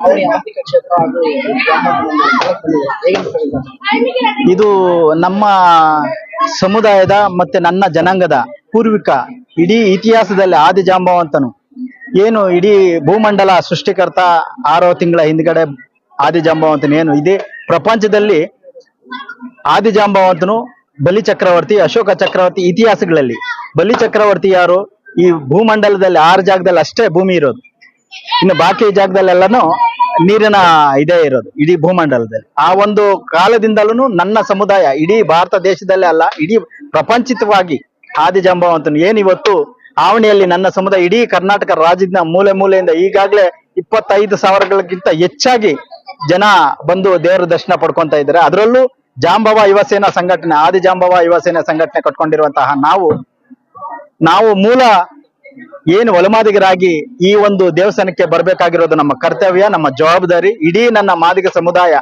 ಅವಳಿ ಆರ್ಥಿಕ ಕ್ಷೇತ್ರ ಹಾಗೂ ಹೇಗೆ ಅನ್ಕೊಂಡಿದ್ದಾರೆ? ಇದು ನಮ್ಮ ಸಮುದಾಯದ ಮತ್ತೆ ನನ್ನ ಜನಾಂಗದ ಪೂರ್ವಿಕ ಇಡೀ ಇತಿಹಾಸದಲ್ಲಿ ಆದಿಜಾಂಬವಂತನು ಏನು ಇಡೀ ಭೂಮಂಡಲ ಸೃಷ್ಟಿಕರ್ತ 6 ತಿಂಗಳ ಹಿಂದ್ಗಡೆ ಆದಿಜಾಂಬವಂತನು ಏನು ಇದೇ ಪ್ರಪಂಚದಲ್ಲಿ ಆದಿಜಾಂಬವಂತನು ಬಲಿ ಚಕ್ರವರ್ತಿ, ಅಶೋಕ ಚಕ್ರವರ್ತಿ ಇತಿಹಾಸಗಳಲ್ಲಿ ಬಲಿ ಚಕ್ರವರ್ತಿ ಯಾರು? ಈ ಭೂಮಂಡಲದಲ್ಲಿ 6 ಜಾಗದಲ್ಲಿ ಅಷ್ಟೇ ಭೂಮಿ ಇರೋದು, ಇನ್ನು ಬಾಕಿ ಜಾಗದಲ್ಲೆಲ್ಲಾನು ನೀರಿನ ಇದೇ ಇರೋದು ಇಡೀ ಭೂಮಂಡಲದಲ್ಲಿ. ಆ ಒಂದು ಕಾಲದಿಂದಲೂ ನನ್ನ ಸಮುದಾಯ ಇಡೀ ಭಾರತ ದೇಶದಲ್ಲೇ ಅಲ್ಲ, ಇಡೀ ಪ್ರಪಂಚಿತವಾಗಿ ಆದಿಜಾಂಬವಂತನು ಏನ್ ಇವತ್ತು ಆವಣಿಯಲ್ಲಿ ನನ್ನ ಸಮುದಾಯ ಇಡೀ ಕರ್ನಾಟಕ ರಾಜ್ಯದ ಮೂಲೆ ಮೂಲೆಯಿಂದ ಈಗಾಗಲೇ 25,000ಗಳಿಗಿಂತ ಹೆಚ್ಚಾಗಿ ಜನ ಬಂದು ದೇವರ ದರ್ಶನ ಪಡ್ಕೊಂತ ಇದ್ದಾರೆ. ಅದರಲ್ಲೂ ಜಾಂಬವ ಯುವಸೇನಾ ಸಂಘಟನೆ, ಆದಿಜಾಂಬವ ಯುವಸೇನಾ ಸಂಘಟನೆ ಕಟ್ಕೊಂಡಿರುವಂತಹ ನಾವು ಮೂಲ ಏನು ಒಲಮಾದಿಗರಾಗಿ ಈ ಒಂದು ದೇವಸ್ಥಾನಕ್ಕೆ ಬರ್ಬೇಕಾಗಿರೋದು ನಮ್ಮ ಕರ್ತವ್ಯ, ನಮ್ಮ ಜವಾಬ್ದಾರಿ. ಇಡೀ ನನ್ನ ಮಾದಿಗ ಸಮುದಾಯ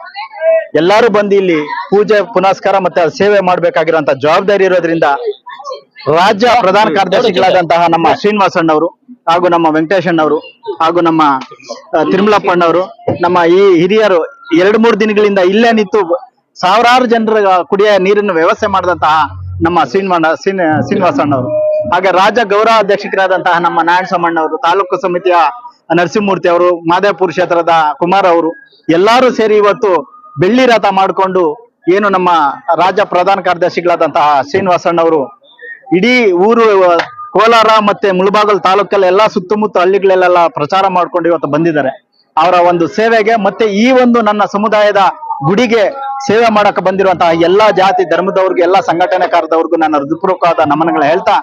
ಎಲ್ಲಾರು ಬಂದು ಇಲ್ಲಿ ಪೂಜೆ ಪುನಸ್ಕಾರ ಮತ್ತೆ ಸೇವೆ ಮಾಡ್ಬೇಕಾಗಿರುವಂತ ಜವಾಬ್ದಾರಿ ಇರೋದ್ರಿಂದ ರಾಜ್ಯ ಪ್ರಧಾನ ಕಾರ್ಯದರ್ಶಿಗಳಾದಂತಹ ನಮ್ಮ ಶ್ರೀನಿವಾಸಣ್ಣವರು ಹಾಗೂ ನಮ್ಮ ವೆಂಕಟೇಶಣ್ಣವರು ಹಾಗೂ ನಮ್ಮ ತಿರುಮಲಪ್ಪಣ್ಣವರು, ನಮ್ಮ ಈ ಹಿರಿಯರು 2-3 ದಿನಗಳಿಂದ ಇಲ್ಲೇ ನಿಂತು ಸಾವಿರಾರು ಜನರ ಕುಡಿಯ ನೀರಿನ ವ್ಯವಸ್ಥೆ ಮಾಡಿದಂತಹ ನಮ್ಮ ಶ್ರೀನಿವಾಸಣ್ಣವರು, ಹಾಗೆ ರಾಜ್ಯ ಗೌರವ ಅಧ್ಯಕ್ಷರಾದಂತಹ ನಮ್ಮ ನಾರಾಯಣಸ್ವಾಮಣ್ಣವರು, ತಾಲೂಕು ಸಮಿತಿಯ ನರಸಿಂಹಮೂರ್ತಿ ಅವರು, ಮಾದೇಪುರ ಕ್ಷೇತ್ರದ ಕುಮಾರ್ ಅವರು ಎಲ್ಲಾರು ಸೇರಿ ಇವತ್ತು ಬೆಳ್ಳಿ ರಥ ಮಾಡಿಕೊಂಡು ಏನು ನಮ್ಮ ರಾಜ್ಯ ಪ್ರಧಾನ ಕಾರ್ಯದರ್ಶಿಗಳಾದಂತಹ ಶ್ರೀನಿವಾಸಣ್ಣವರು ಇಡೀ ಊರು ಕೋಲಾರ ಮತ್ತೆ ಮುಳಬಾಗಲ್ ತಾಲೂಕಲ್ಲಿ ಎಲ್ಲಾ ಸುತ್ತಮುತ್ತ ಹಳ್ಳಿಗಳಲ್ಲೆಲ್ಲ ಪ್ರಚಾರ ಮಾಡ್ಕೊಂಡು ಇವತ್ತು ಬಂದಿದ್ದಾರೆ. ಅವರ ಒಂದು ಸೇವೆಗೆ ಮತ್ತೆ ಈ ಒಂದು ನನ್ನ ಸಮುದಾಯದ ಗುಡಿಗೆ ಸೇವೆ ಮಾಡಕ್ಕೆ ಬಂದಿರುವಂತಹ ಎಲ್ಲಾ ಜಾತಿ ಧರ್ಮದವ್ರಿಗೆ, ಎಲ್ಲಾ ಸಂಘಟನೆಕಾರದವ್ರಿಗೂ ನನ್ನ ಹೃದಯಪೂರ್ವಕವಾದ ನಮನಗಳು ಹೇಳ್ತಾ,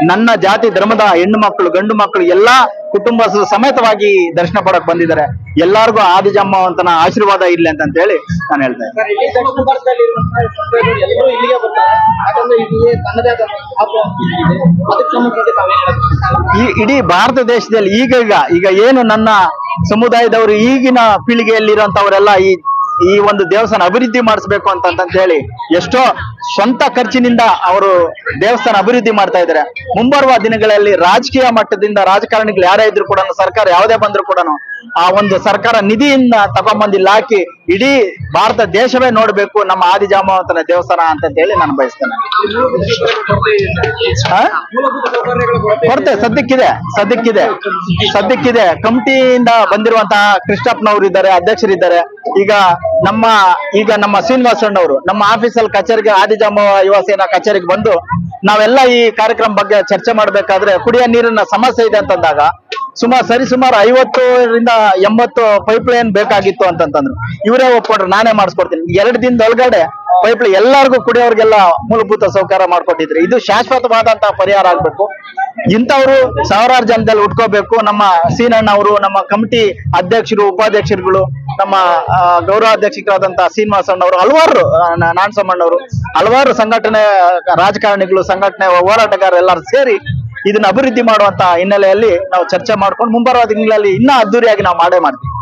ನನ್ನ ಜಾತಿ ಧರ್ಮದ ಹೆಣ್ಣು ಮಕ್ಕಳು ಗಂಡು ಮಕ್ಕಳು ಎಲ್ಲಾ ಕುಟುಂಬ ಸಮೇತವಾಗಿ ದರ್ಶನ ಪಡಕ್ ಬಂದಿದ್ದಾರೆ. ಎಲ್ಲಾರ್ಗು ಆದಿಜಾಂಬವಂತನ ಆಶೀರ್ವಾದ ಇರ್ಲಿ ಅಂತ ಹೇಳಿ ನಾನು ಹೇಳ್ತಾ ಇದ್ದೀನಿ. ಇಡೀ ಭಾರತ ದೇಶದಲ್ಲಿ ಈಗ ಏನು ನನ್ನ ಸಮುದಾಯದವರು ಈಗಿನ ಪೀಳಿಗೆಯಲ್ಲಿರುವಂತವರೆಲ್ಲ ಈ ಒಂದು ದೇವಸ್ಥಾನ ಅಭಿವೃದ್ಧಿ ಮಾಡಿಸ್ಬೇಕು ಅಂತ ಹೇಳಿ ಎಷ್ಟೋ ಸ್ವಂತ ಖರ್ಚಿನಿಂದ ಅವರು ದೇವಸ್ಥಾನ ಅಭಿವೃದ್ಧಿ ಮಾಡ್ತಾ ಇದ್ದಾರೆ. ಮುಂಬರುವ ದಿನಗಳಲ್ಲಿ ರಾಜಕೀಯ ಮಟ್ಟದಿಂದ ರಾಜಕಾರಣಿಗಳು ಯಾರೇ ಇದ್ರು ಕೂಡ, ಸರ್ಕಾರ ಯಾವುದೇ ಬಂದ್ರು ಕೂಡ ಆ ಒಂದು ಸರ್ಕಾರ ನಿಧಿಯಿಂದ ತಗೊಂಡ್ಬಂದು ಇಲ್ಲಿ ಹಾಕಿ ಇಡೀ ಭಾರತ ದೇಶವೇ ನೋಡ್ಬೇಕು ನಮ್ಮ ಆದಿಜಾಂಬವಂತನ ದೇವಸ್ಥಾನ ಅಂತ ಹೇಳಿ ನಾನು ಬಯಸ್ತೇನೆ. ಕೊರತೆ ಸದ್ಯಕ್ಕಿದೆ. ಕಮಿಟಿಯಿಂದ ಬಂದಿರುವಂತಹ ಕೃಷ್ಣಪ್ಪನವರು ಇದ್ದಾರೆ, ಅಧ್ಯಕ್ಷರಿದ್ದಾರೆ. ಈಗ ನಮ್ಮ ಶ್ರೀನಿವಾಸಣ್ಣವರು ನಮ್ಮ ಆಫೀಸಲ್ಲಿ ಕಚೇರಿಗೆ ಆದಿಜಾಂಬವ ಯುವಸೇನಾ ಕಚೇರಿಗೆ ಬಂದು ನಾವೆಲ್ಲ ಈ ಕಾರ್ಯಕ್ರಮ ಬಗ್ಗೆ ಚರ್ಚೆ ಮಾಡ್ಬೇಕಾದ್ರೆ ಕುಡಿಯ ನೀರಿನ ಸಮಸ್ಯೆ ಇದೆ ಅಂತಂದಾಗ ಸರಿಸುಮಾರು 50ರಿಂದ 80 ಪೈಪ್ ಲೈನ್ ಬೇಕಾಗಿತ್ತು ಅಂತಂದ್ರು. ಇವರೇ ಒಪ್ಕೊಂಡ್ರು, ನಾನೇ ಮಾಡಿಸ್ಕೊಡ್ತೀನಿ. 2 ದಿನದೊಳಗಡೆ ಪೈಪ್ ಲೈನ್ ಎಲ್ಲರಿಗೂ ಕುಡಿಯೋರ್ಗೆಲ್ಲ ಮೂಲಭೂತ ಸೌಕರ್ಯ ಮಾಡ್ಕೊಟ್ಟಿದ್ರು. ಇದು ಶಾಶ್ವತವಾದಂತಹ ಪರಿಹಾರ ಆಗ್ಬೇಕು. ಇಂಥವ್ರು ಸಾವಿರಾರು ಜನದಲ್ಲಿ ಉಟ್ಕೋಬೇಕು. ನಮ್ಮ ಸೀನಣ್ಣ ಅವರು, ನಮ್ಮ ಕಮಿಟಿ ಅಧ್ಯಕ್ಷರು, ಉಪಾಧ್ಯಕ್ಷರುಗಳು, ನಮ್ಮ ಗೌರವ ಅಧ್ಯಕ್ಷರಾದಂತಹ ಶ್ರೀನಿವಾಸಣ್ಣವರು, ಹಲವಾರು ನಾರಾಯಣಸ್ವಾಮಣ್ಣವರು, ಹಲವಾರು ಸಂಘಟನೆ ರಾಜಕಾರಣಿಗಳು, ಸಂಘಟನೆ ಹೋರಾಟಗಾರರು ಎಲ್ಲರೂ ಸೇರಿ ಇದನ್ನ ಅಭಿವೃದ್ಧಿ ಮಾಡುವಂತ ಹಿನ್ನೆಲೆಯಲ್ಲಿ ನಾವು ಚರ್ಚೆ ಮಾಡ್ಕೊಂಡು ಮುಂಬರುವ ದಿನಗಳಲ್ಲಿ ಇನ್ನೂ ಅದ್ದೂರಿಯಾಗಿ ನಾವು ಮಾಡೇ ಮಾಡ್ತೀವಿ.